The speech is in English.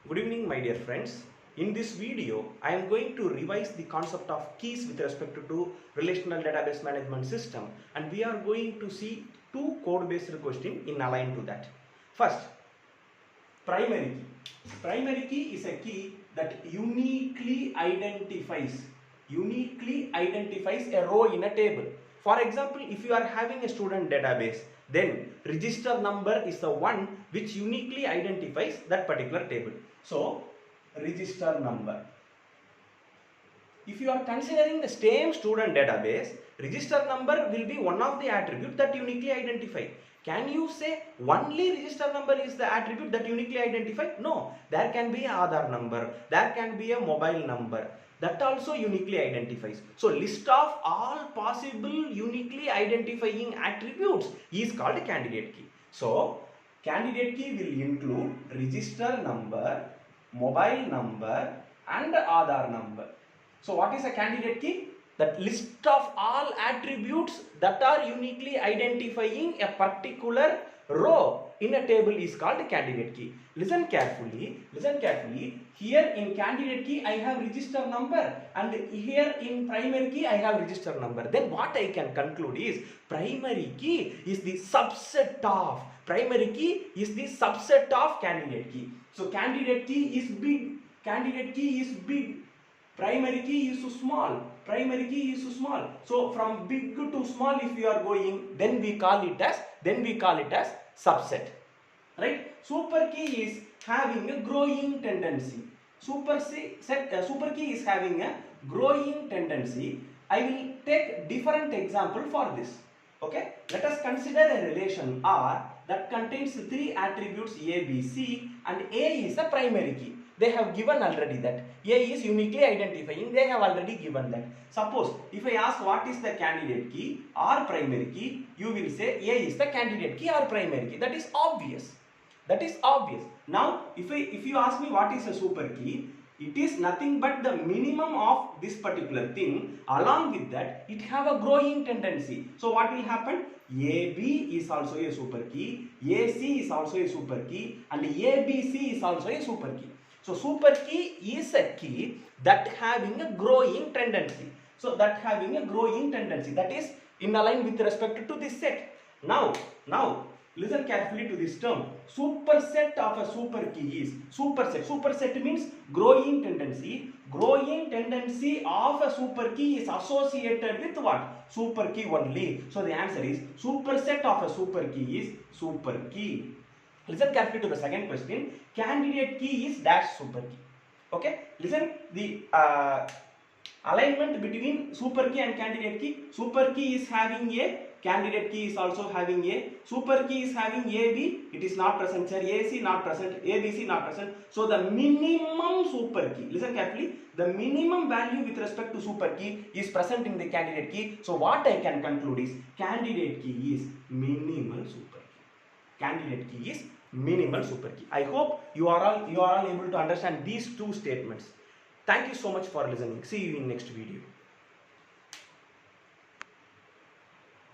Good evening, my dear friends. In this video, I am going to revise the concept of keys with respect to relational database management system, and we are going to see two code-based questions in align to that. First, primary key. Primary key is a key that uniquely identifies a row in a table. For example, if you are having a student database, then register number is the one which uniquely identifies that particular table. So, register number. If you are considering the same student database, register number will be one of the attributes that uniquely identify. Can you say only register number is the attribute that uniquely identify? No, there can be Aadhaar number, there can be a mobile number that also uniquely identifies. So list of all possible uniquely identifying attributes is called a candidate key. So candidate key will include register number, mobile number and Aadhaar number. So what is a candidate key? That list of all attributes that are uniquely identifying a particular row in a table is called a candidate key. Listen carefully. Here in candidate key I have register number, and here in primary key I have register number. Then what I can conclude is primary key is the subset of candidate key. So candidate key is big. Primary key is small. So from big to small, if you are going, then we call it as subset, right? Super key is having a growing tendency. Super key is having a growing tendency. I will take different example for this. Okay, let us consider a relation R that contains three attributes A, B, C, and A is a primary key. They have given already that A is uniquely identifying. They have already given that. Suppose if I ask what is the candidate key or primary key, you will say A is the candidate key or primary key. That is obvious. Now if you ask me what is a super key, it is nothing but the minimum of this particular thing. Along with that, it have a growing tendency. So what will happen? AB is also a super key, AC is also a super key, and ABC is also a super key. So super key is a key that having a growing tendency. That is in line with respect to this set. Now listen carefully to this term. Superset of a super key is superset. Superset means growing tendency. Growing tendency of a super key is associated with what? Super key only. So the answer is superset of a super key is super key. Listen carefully to the second question. Candidate key is dash super key. Okay, listen the alignment between super key and candidate key. Super key is having A, candidate key is also having A. Super key is having AB, it is not present here. AC not present, ABC not present. So the minimum super key, listen carefully, the minimum value with respect to super key is present in the candidate key. So what I can conclude is candidate key is minimal super key. Candidate key is minimal super key. I hope you are all able to understand these two statements. Thank you so much for listening. See you in next video.